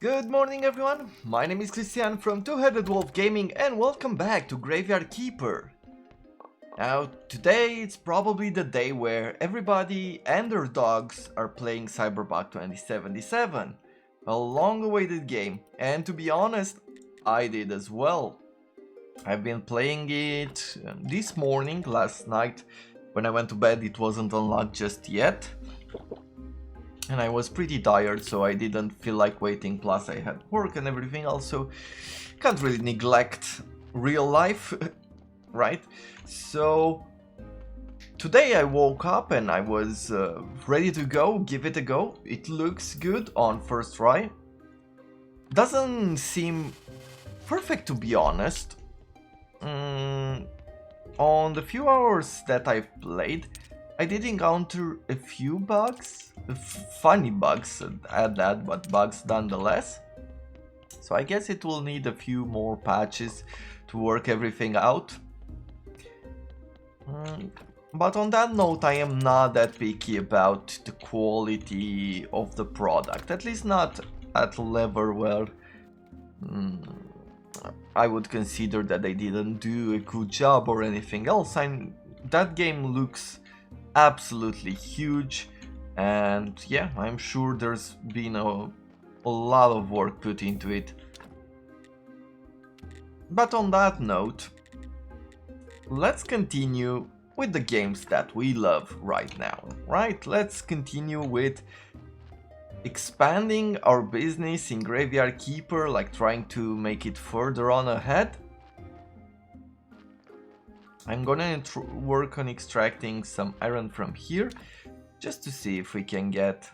Good morning everyone, my name is Christian from Two-Headed Wolf Gaming and welcome back to Graveyard Keeper. Now today it's probably the day where everybody and their dogs are playing Cyberpunk 2077. A long awaited game, and to be honest, I did as well. I've been playing it this morning, last night. When I went to bed it wasn't unlocked just yet. And I was pretty tired, so I didn't feel like waiting, plus I had work and everything else, so can't really neglect real life, right? So today I woke up and I was ready to go, give it a go. It looks good on first try. Doesn't seem perfect, to be honest. On the few hours that I've played, I did encounter a few bugs, funny bugs at that, but bugs nonetheless. So I guess it will need a few more patches to work everything out. But on that note, I am not that picky about the quality of the product, at least not at a level where I would consider that they didn't do a good job or anything else. That game looks absolutely huge, and yeah, I'm sure there's been a lot of work put into it. But on that note, let's continue with the games that we love right now, right? Let's continue with expanding our business in Graveyard Keeper, like trying to make it further on ahead. I'm gonna work on extracting some iron from here, just to see if we can get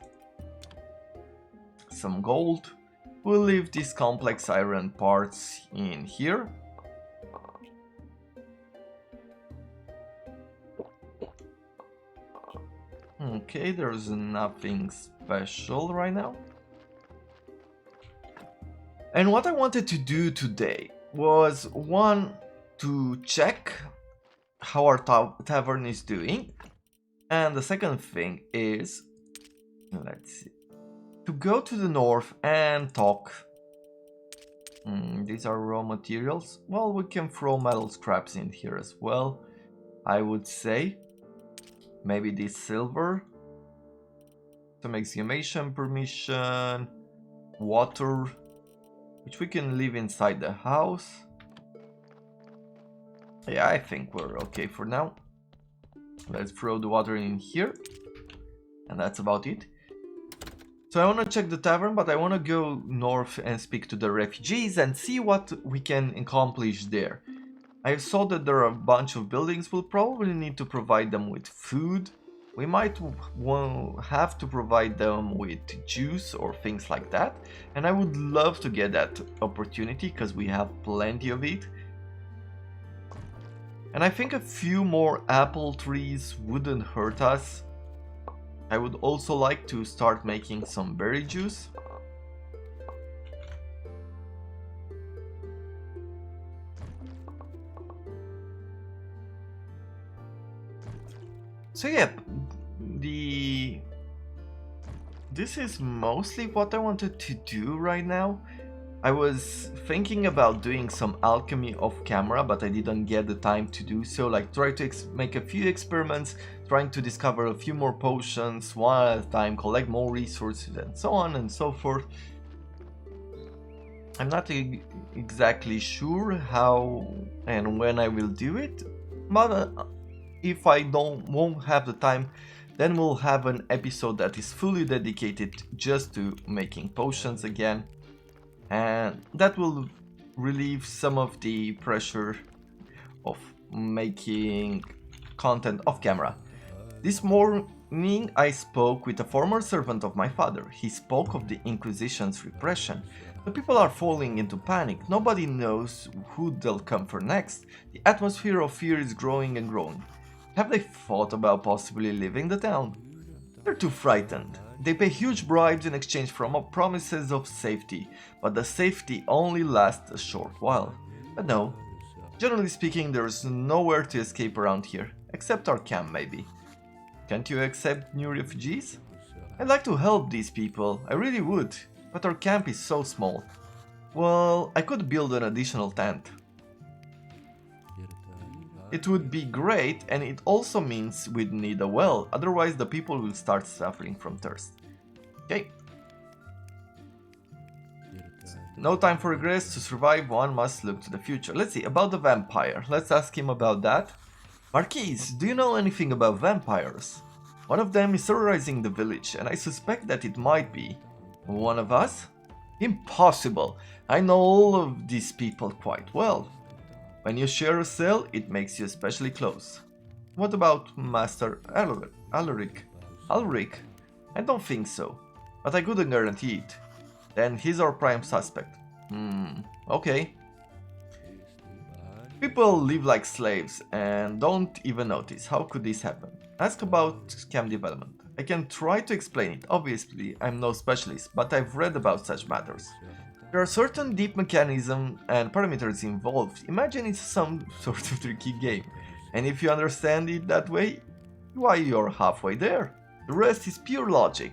some gold. We'll leave these complex iron parts in here. Okay, there's nothing special right now. And what I wanted to do today was, one, to check how our tavern is doing, and the second thing is, let's see, to go to the north and talk. These are raw materials. Well, we can throw metal scraps in here as well, I would say. Maybe this silver, some exhumation permission, water, which we can leave inside the house. Yeah, I think we're okay for now. Let's throw the water in here, and that's about it. So I want to check the tavern, but I want to go north and speak to the refugees and see what we can accomplish there. I saw that there are a bunch of buildings. We'll probably need to provide them with food. We might have to provide them with juice or things like that. And I would love to get that opportunity because we have plenty of it. And I think a few more apple trees wouldn't hurt us. I would also like to start making some berry juice. So yeah, this is mostly what I wanted to do right now. I was thinking about doing some alchemy off camera, but I didn't get the time to do so, like try to make a few experiments, trying to discover a few more potions one at a time, collect more resources and so on and so forth. I'm not exactly sure how and when I will do it, but if I won't have the time, then we'll have an episode that is fully dedicated just to making potions again. And that will relieve some of the pressure of making content off camera. This morning I spoke with a former servant of my father. He spoke of the Inquisition's repression. The people are falling into panic. Nobody knows who they'll come for next. The atmosphere of fear is growing and growing. Have they thought about possibly leaving the town? They're too frightened. They pay huge bribes in exchange for promises of safety, but the safety only lasts a short while. But no, generally speaking, there's nowhere to escape around here, except our camp maybe. Can't you accept new refugees? I'd like to help these people, I really would. But our camp is so small. Well, I could build an additional tent. It would be great, and it also means we'd need a well, otherwise the people will start suffering from thirst. Okay. No time for regrets. To survive, one must look to the future. Let's see, about the vampire. Let's ask him about that. Marquise, do you know anything about vampires? One of them is terrorizing the village, and I suspect that it might be one of us? Impossible! I know all of these people quite well. When you share a cell, it makes you especially close. What about Master Alaric? Alaric? I don't think so, but I couldn't guarantee it. Then he's our prime suspect. Okay. People live like slaves and don't even notice. How could this happen? Ask about camp development. I can try to explain it. Obviously, I'm no specialist, but I've read about such matters. There are certain deep mechanisms and parameters involved. Imagine it's some sort of tricky game. And if you understand it that way, why, you're halfway there. The rest is pure logic.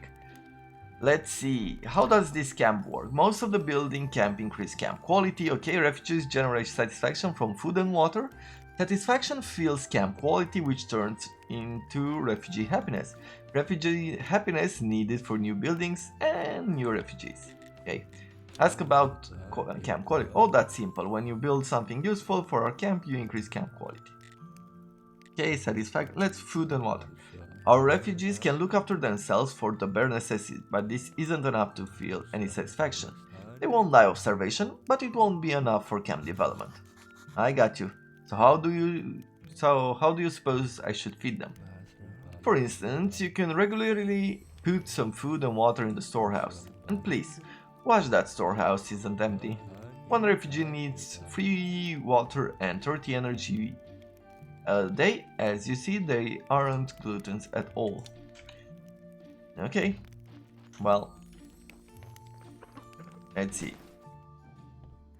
Let's see, how does this camp work? Most of the building camp increase camp quality. Okay, refugees generate satisfaction from food and water. Satisfaction fuels camp quality, which turns into refugee happiness. Refugee happiness needed for new buildings and new refugees. Okay, ask about camp quality. Oh, that's simple. When you build something useful for our camp, you increase camp quality. Okay, satisfaction. Let's food and water. Our refugees can look after themselves for the bare necessities, but this isn't enough to feel any satisfaction. They won't die of starvation, but it won't be enough for camp development. I got you. So how do you suppose I should feed them? For instance, you can regularly put some food and water in the storehouse. And please, watch that storehouse isn't empty. One refugee needs free water and 30 energy a day. As you see, they aren't gluttons at all. Okay, well, let's see.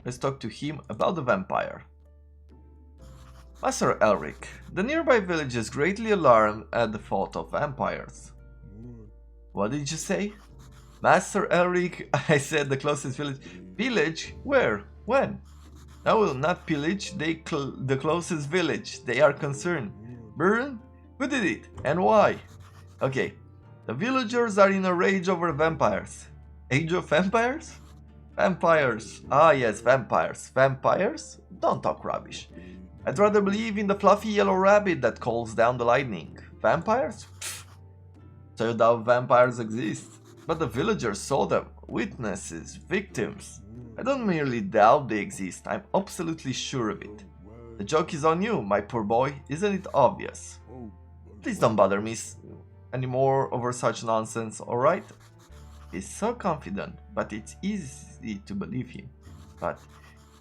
Let's talk to him about the vampire. Master Elric, the nearby village is greatly alarmed at the thought of vampires. What did you say? Master Elric, I said the closest village. Village? Where? When? No, not pillage, the closest village. They are concerned. Burn? Who did it? And why? Okay, the villagers are in a rage over vampires. Age of vampires? Vampires. Ah yes, vampires. Vampires? Don't talk rubbish. I'd rather believe in the fluffy yellow rabbit that calls down the lightning. Vampires? Pfft. So you doubt vampires exist? But the villagers saw them. Witnesses, victims. I don't merely doubt they exist, I'm absolutely sure of it. The joke is on you, my poor boy, isn't it obvious? Please don't bother me anymore over such nonsense, alright? He's so confident, but it's easy to believe him. But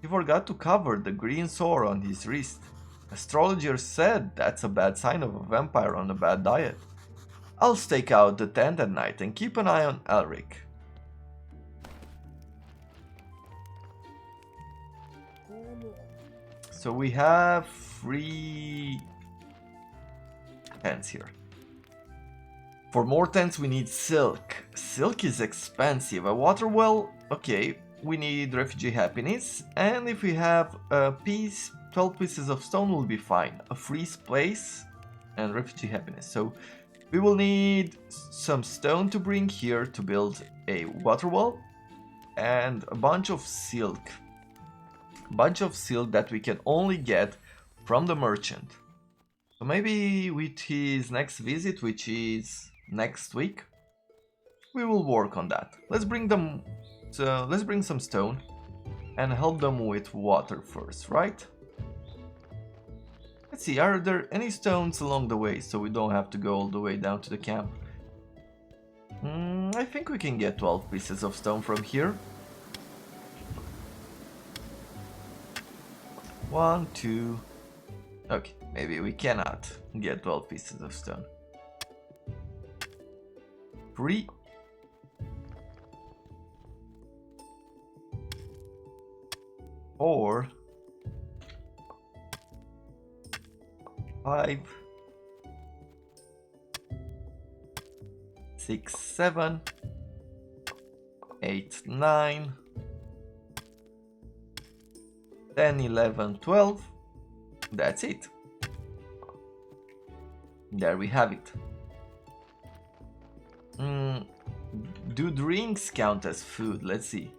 he forgot to cover the green sore on his wrist. Astrologers said that's a bad sign of a vampire on a bad diet. I'll stake out the tent at night and keep an eye on Elric. So we have 3 tents here. For more tents we need silk. Silk is expensive. A water well, okay. We need refugee happiness. And if we have a piece, 12 pieces of stone will be fine. A freeze place and refugee happiness. So we will need some stone to bring here to build a water well. And a bunch of silk. That we can only get from the merchant. So maybe with his next visit, which is next week, we will work on that. Let's bring some stone and help them with water first, right? Let's see, are there any stones along the way so we don't have to go all the way down to the camp? I think we can get 12 pieces of stone from here. 1, 2. Okay, maybe we cannot get 12 pieces of stone. 3. 4. 5. 6, 7. 8, 9, 10, 11, 12. That's it. There we have it. Do drinks count as food? Let's see.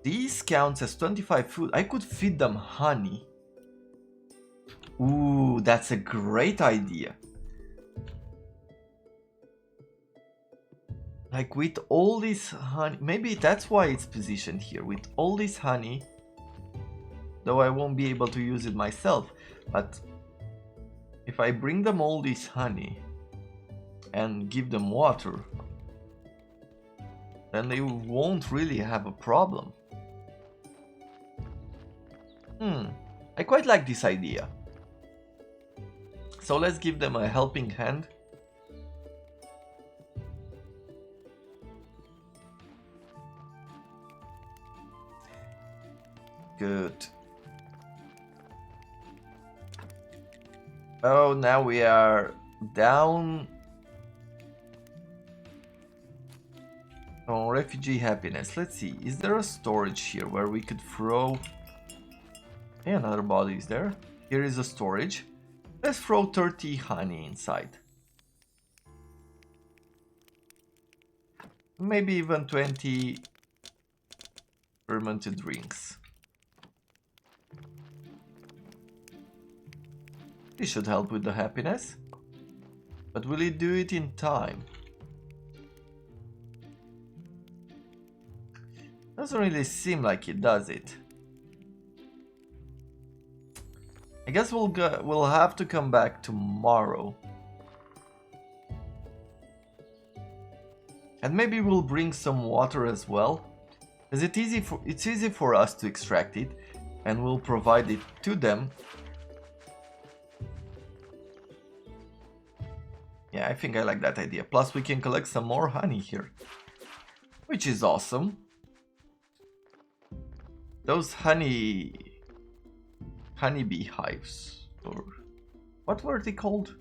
These counts as 25 food. I could feed them honey. Ooh, that's a great idea. Like with all this honey, maybe that's why it's positioned here. With all this honey, though I won't be able to use it myself, but if I bring them all this honey and give them water, then they won't really have a problem. I quite like this idea. So let's give them a helping hand. Good. Oh, now we are down on refugee happiness. Let's see, is there a storage here where we could throw... Yeah, another body is there. Here is a storage. Let's throw 30 honey inside. Maybe even 20 fermented drinks. This should help with the happiness. But will it do it in time? Doesn't really seem like it, does it? I guess we'll have to come back tomorrow. And maybe we'll bring some water as well. Because it's easy for us to extract it, and we'll provide it to them. Yeah, I think I like that idea. Plus we can collect some more honey here, which is awesome. Those honeybee hives, or what were they called?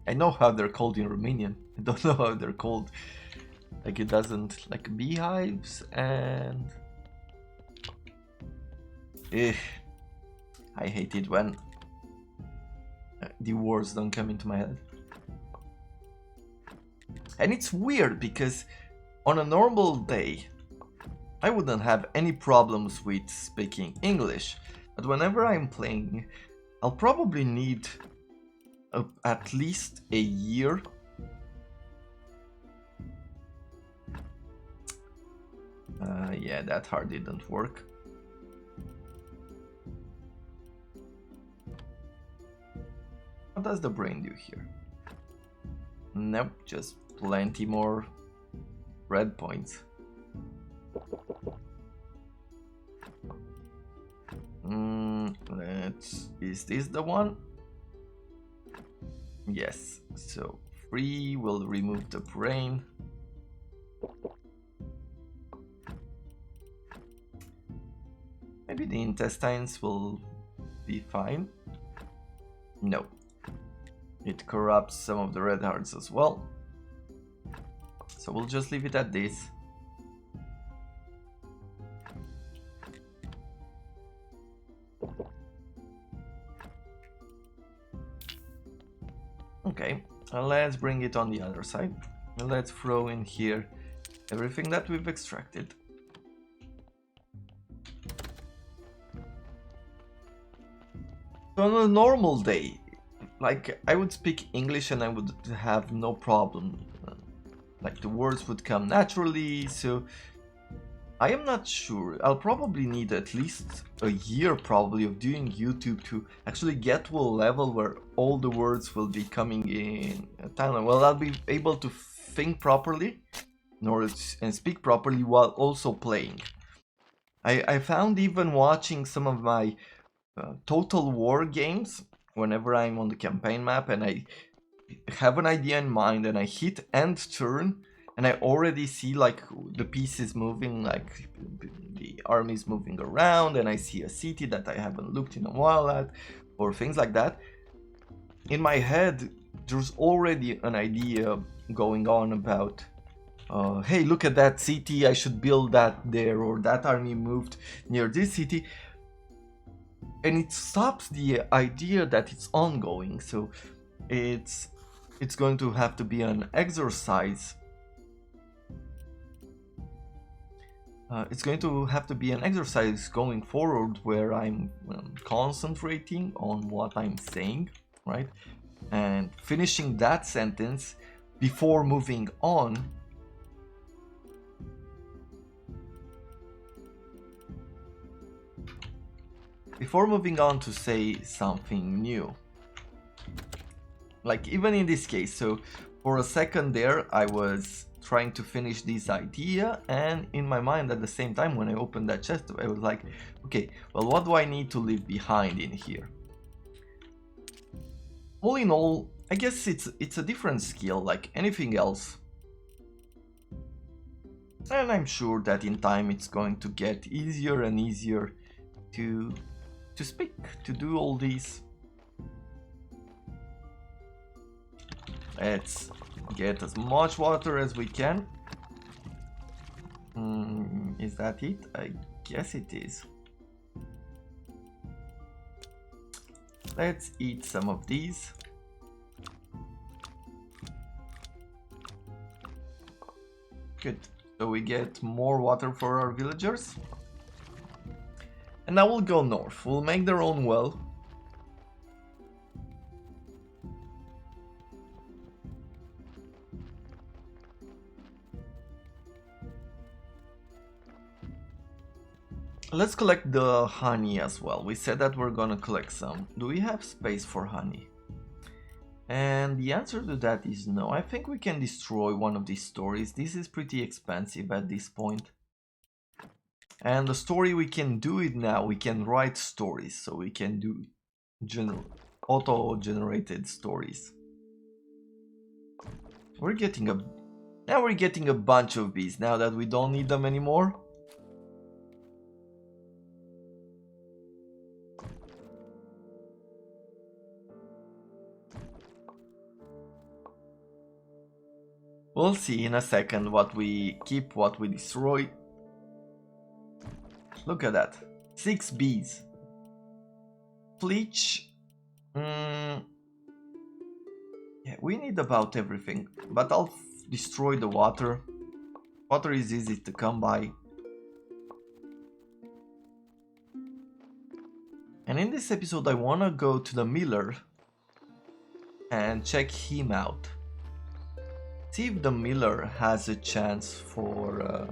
I know how they're called in Romanian. I don't know how they're called. Like it doesn't, like beehives and... I hate it when the words don't come into my head. And it's weird because on a normal day I wouldn't have any problems with speaking English, but whenever I'm playing I'll probably need at least a year yeah, that heart didn't work. What does the brain do here? Nope, just plenty more red points. Is this the one? Yes, so 3 will remove the brain. Maybe the intestines will be fine. No. It corrupts some of the red hearts as well. So we'll just leave it at this. Okay, let's bring it on the other side. Let's throw in here everything that we've extracted. So on a normal day, like I would speak English and I would have no problem. Like the words would come naturally, so I am not sure. I'll probably need at least a year probably of doing YouTube to actually get to a level where all the words will be coming in a timeline. Well, I'll be able to think properly and speak properly while also playing. I found even watching some of my Total War games, whenever I'm on the campaign map and I have an idea in mind and I hit end turn and I already see like the pieces moving, like the armies moving around, and I see a city that I haven't looked in a while at, or things like that. In my head there's already an idea going on about hey, look at that city, I should build that there, or that army moved near this city. And it stops the idea that it's ongoing, so it's going to have to be an exercise. It's going to have to be an exercise going forward where I'm concentrating on what I'm saying, right? And finishing that sentence before moving on. Before moving on to say something new. Like even in this case, so for a second there I was trying to finish this idea, and in my mind at the same time when I opened that chest I was like, okay, well, what do I need to leave behind in here? All in all, I guess it's a different skill like anything else, and I'm sure that in time it's going to get easier and easier to speak, to do all these. Let's get as much water as we can. Is that it? I guess it is. Let's eat some of these. Good. So we get more water for our villagers. And now we'll go north. We'll make their own well. Let's collect the honey as well. We said that we're gonna collect some. Do we have space for honey? And the answer to that is no. I think we can destroy one of these stories. This is pretty expensive at this point. And the story, we can do it now. We can write stories, so we can do auto-generated stories. We're getting a bunch of bees now that we don't need them anymore. We'll see in a second what we keep, what we destroy. Look at that. 6 bees. Bleach. Yeah, we need about everything. But I'll destroy the water. Water is easy to come by. And in this episode I wanna go to the miller and check him out. See if the miller has a chance for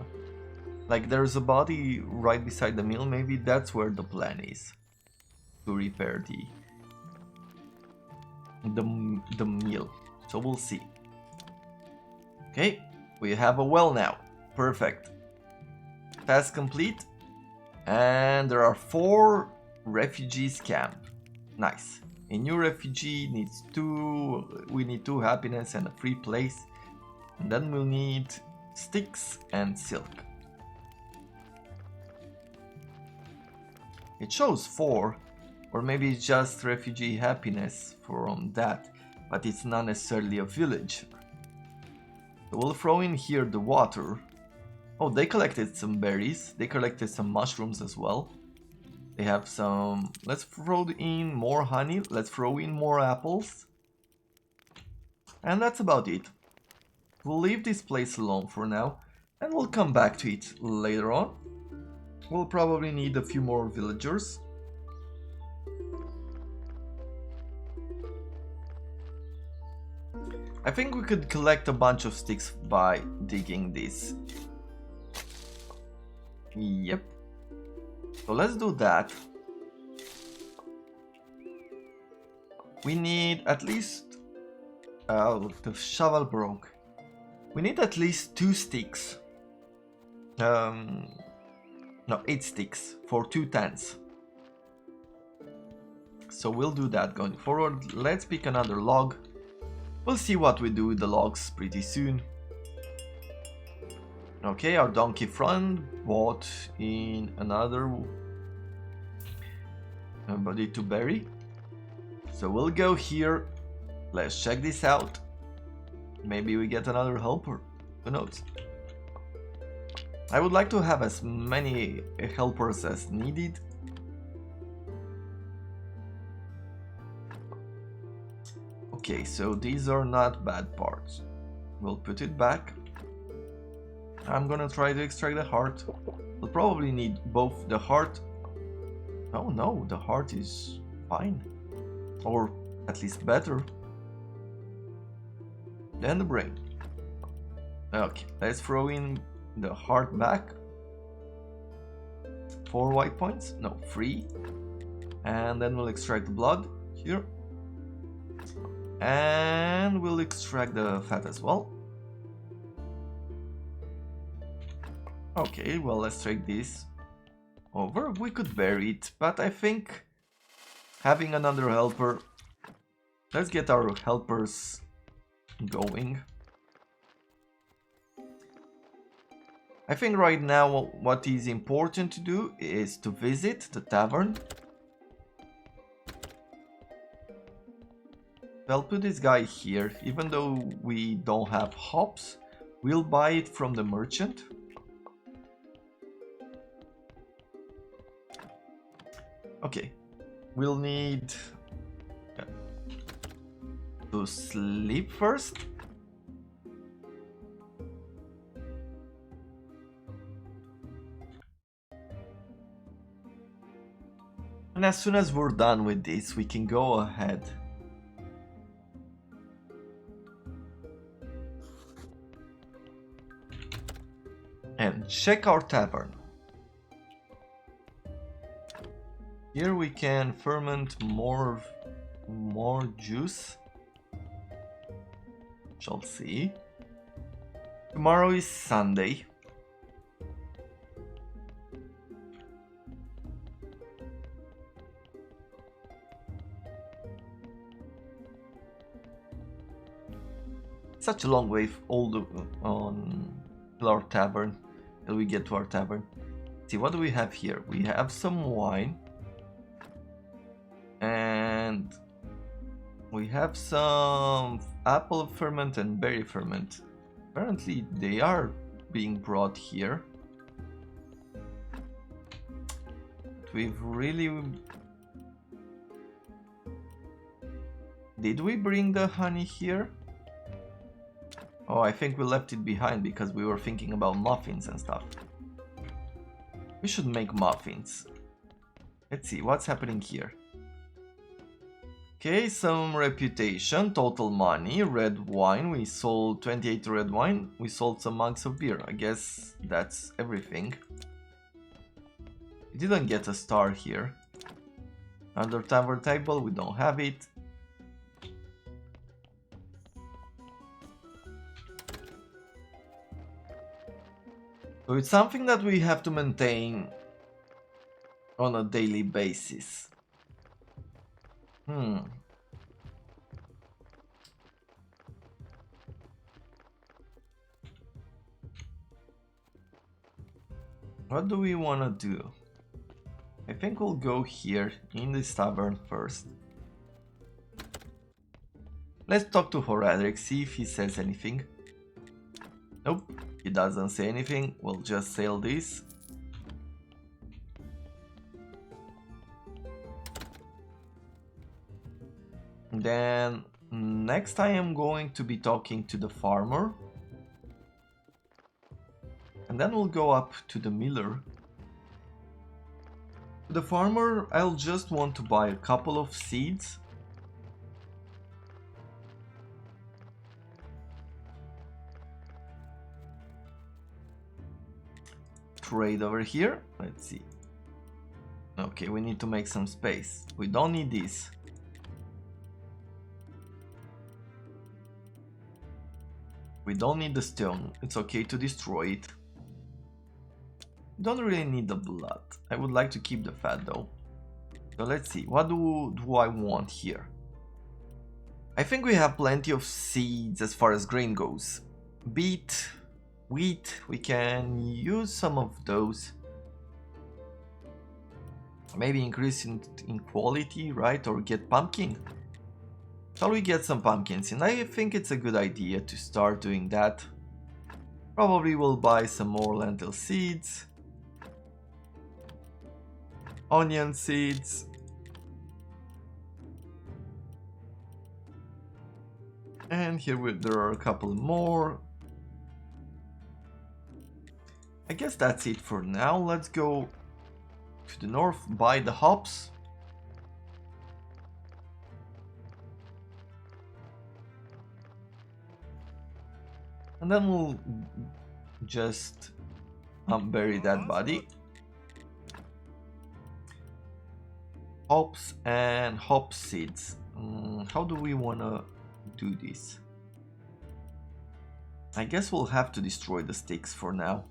like there's a body right beside the mill. Maybe that's where the plan is, to repair the mill. So we'll see. Okay, we have a well now. Perfect. Task complete. And there are 4 refugees camped. Nice. A new refugee needs 2. We need 2 happiness and a free place. And then we'll need sticks and silk. It shows 4, or maybe it's just refugee happiness from that, but it's not necessarily a village. So we'll throw in here the water. Oh, they collected some berries. They collected some mushrooms as well. They have some... Let's throw in more honey. Let's throw in more apples. And that's about it. We'll leave this place alone for now, and we'll come back to it later on. We'll probably need a few more villagers. I think we could collect a bunch of sticks by digging this. Yep. So let's do that. We need at least... the shovel broke. We need at least 2 sticks. No, 8 sticks for 2 tents. So we'll do that going forward. Let's pick another log. We'll see what we do with the logs pretty soon. Okay, our donkey friend bought in another body to bury. So we'll go here. Let's check this out. Maybe we get another helper. Who knows? I would like to have as many helpers as needed. Okay, so these are not bad parts. We'll put it back. I'm gonna try to extract the heart. We'll probably need both the heart. Oh no, the heart is fine. Or at least better than the brain. Okay, let's throw in the heart back. 4 white points? No, 3. And then we'll extract the blood here. And we'll extract the fat as well. Okay, well, let's take this over. We could bury it, but I think having another helper... Let's get our helpers going. I think right now what is important to do is to visit the tavern. I'll put this guy here, even though we don't have hops, we'll buy it from the merchant. Okay, we'll need to sleep first. And as soon as we're done with this, we can go ahead and check our tavern. Here we can ferment more juice. Shall see. Tomorrow is Sunday. Such a long way on our tavern till we get to our tavern. See, what do we have here? We have some wine. And we have some apple ferment and berry ferment. Apparently they are being brought here. But we've really... Did we bring the honey here? Oh, I think we left it behind because we were thinking about muffins and stuff. We should make muffins. Let's see, what's happening here? Okay, some reputation, total money, red wine. We sold 28 red wine. We sold some mugs of beer. I guess that's everything. We didn't get a star here. Under tavern table, we don't have it. So it's something that we have to maintain on a daily basis. What do we want to do? I think we'll go here in this tavern first. Let's talk to Horadric, see if he says anything. Nope, he doesn't say anything. We'll just sell this. Then next I am going to be talking to the farmer. And then we'll go up to the miller. The farmer, I'll just want to buy a couple of seeds. Trade over here. Let's see. Okay, we need to make some space. We don't need this. We don't need the stone. It's okay to destroy it. Don't really need the blood. I would like to keep the fat though. So let's see. What do I want here? I think we have plenty of seeds as far as grain goes. Beet, wheat, we can use some of those. Maybe increase in quality, right? Or get pumpkin. Shall we get some pumpkins? And I think it's a good idea to start doing that. Probably will buy some more lentil seeds, onion seeds, and here there are a couple more. I guess that's it for now. Let's go to the north, buy the hops. And then we'll just bury that body. Hops and hop seeds. How do we want to do this? I guess we'll have to destroy the sticks for now.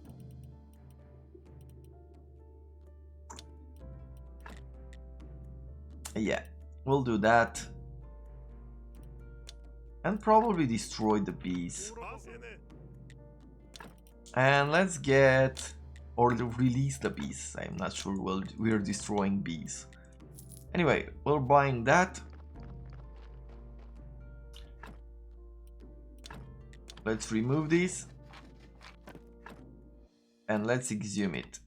Yeah, we'll do that. And probably destroy the bees. And let's get, or release the bees. I'm not sure we're destroying bees. Anyway, we're buying that. Let's remove this. And let's exhume it.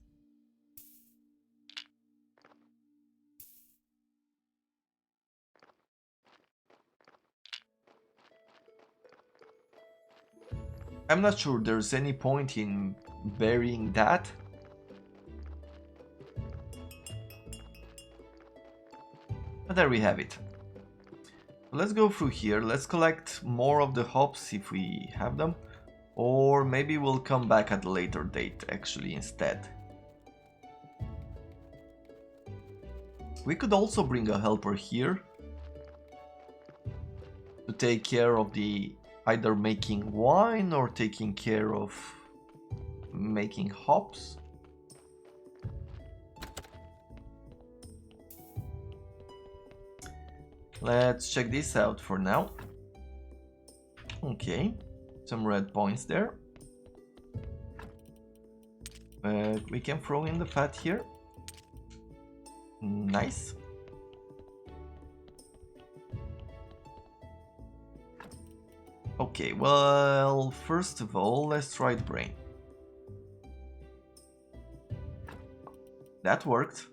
I'm not sure there's any point in burying that. But there we have it. Let's go through here. Let's collect more of the hops if we have them. Or maybe we'll come back at a later date actually instead. We could also bring a helper here to take care of the either making wine or taking care of making hops. Let's check this out for now. Okay, some red points there. But we can throw in the fat here. Nice. Okay, well, first of all, let's try the brain. That worked.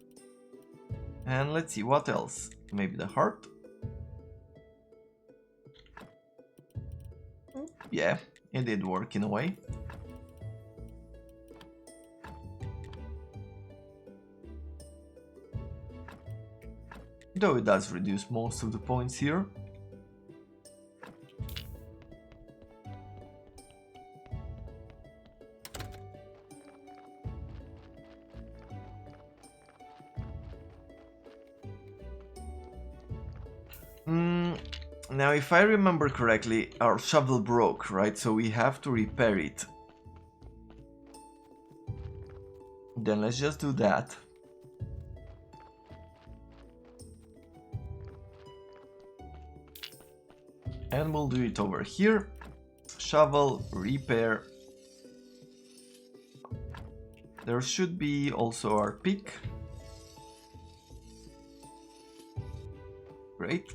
And let's see what else. Maybe the heart. Yeah, it did work in a way. Though it does reduce most of the points here. Now, if I remember correctly, our shovel broke, right? So we have to repair it. Then let's just do that. And we'll do it over here. Shovel, repair. There should be also our pick. Great.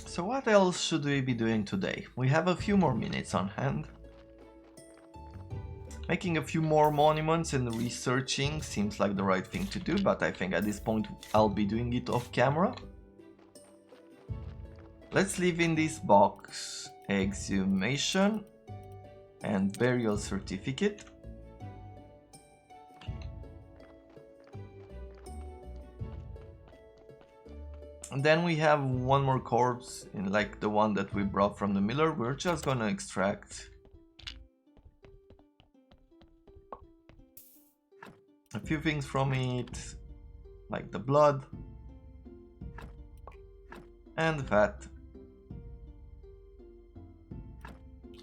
So what else should we be doing today? We have a few more minutes on hand. Making a few more monuments and researching seems like the right thing to do, but I think at this point I'll be doing it off camera. Let's leave in this box exhumation and burial certificate. And then we have one more corpse, in like the one that we brought from the miller. We're just gonna extract a few things from it, like the blood and the fat.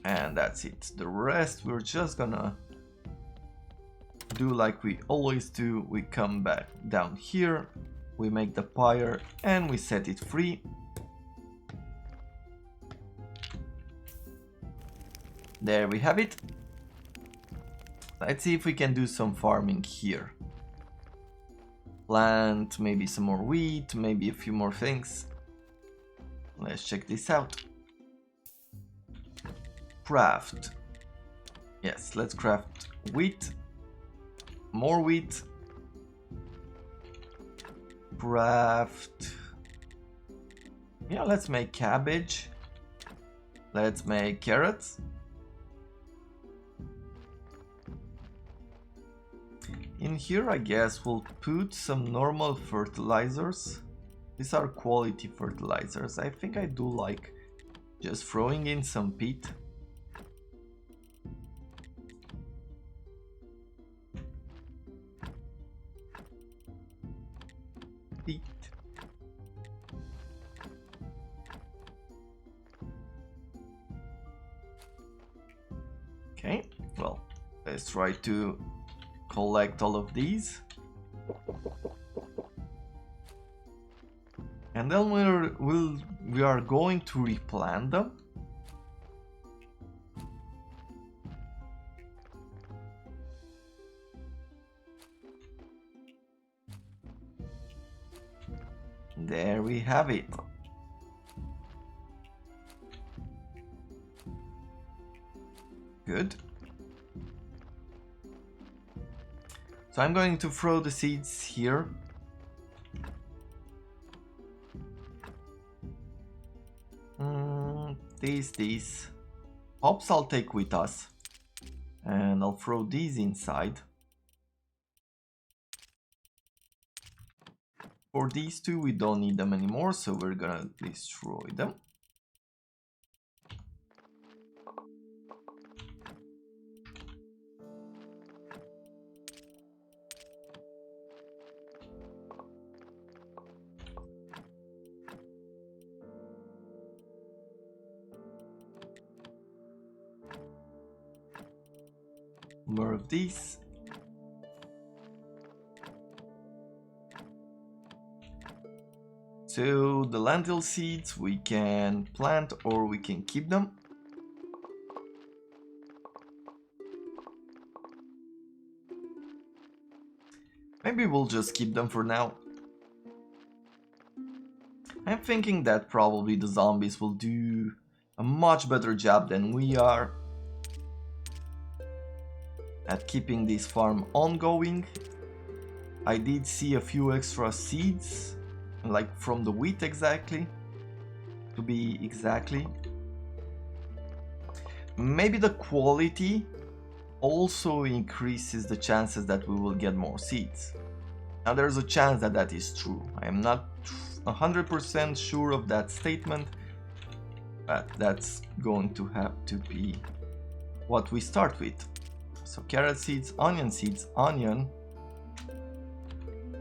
And that's it. The rest we're just gonna do like we always do. We come back down here. We make the pyre and we set it free. There we have it. Let's see if we can do some farming here. Plant maybe some more wheat, maybe a few more things. Let's check this out. Craft. Yes, let's craft wheat. More wheat. Craft. Yeah, let's make cabbage. Let's make carrots. In here, I guess we'll put some normal fertilizers. These are quality fertilizers. I think I do like just throwing in some peat. Peat. Okay, well, let's try to collect all of these. And then we are going to replant them. There we have it. Good. So I'm going to throw the seeds here. These hops I'll take with us, and I'll throw these inside. For these two we don't need them anymore, so we're gonna destroy them. More of these. So the lentil seeds we can plant or we can keep them. Maybe we'll just keep them for now. I'm thinking that probably the zombies will do a much better job than we are at keeping this farm ongoing. I did see a few extra seeds, like from the wheat exactly, to be exactly. Maybe the quality also increases the chances that we will get more seeds. Now there's a chance that that is true. I am not 100% sure of that statement, but that's going to have to be what we start with. So carrot seeds, onion,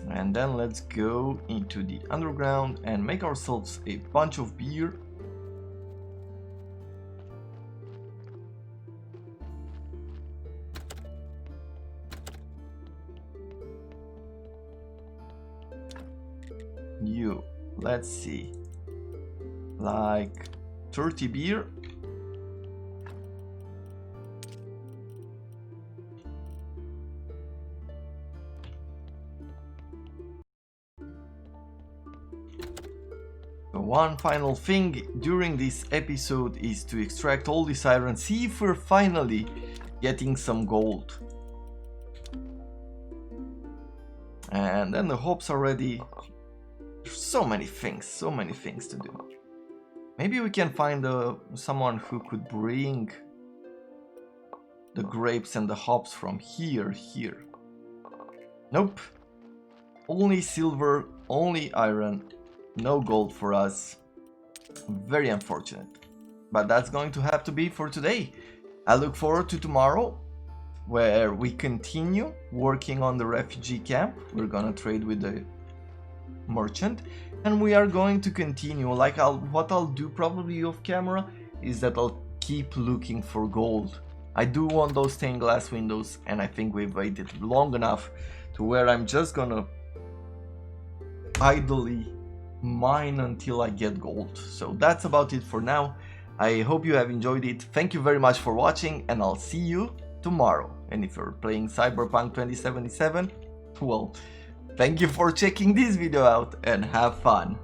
and then let's go into the underground and make ourselves a bunch of beer. Let's see, like 30 beer. One final thing during this episode is to extract all this iron, see if we're finally getting some gold. And then the hops are ready. There's so many things to do. Maybe we can find someone who could bring the grapes and the hops from here. Nope. Only silver, only iron. No gold for us. Very unfortunate. But that's going to have to be for today. I look forward to tomorrow, where we continue working on the refugee camp. We're gonna trade with the merchant, and we are going to continue. Like what I'll do probably off camera is that I'll keep looking for gold. I do want those stained glass windows, and I think we've waited long enough to where I'm just gonna idly mine until I get gold. So that's about it for now. I hope you have enjoyed it. Thank you very much for watching, and I'll see you tomorrow. And if you're playing Cyberpunk 2077, well, thank you for checking this video out and have fun.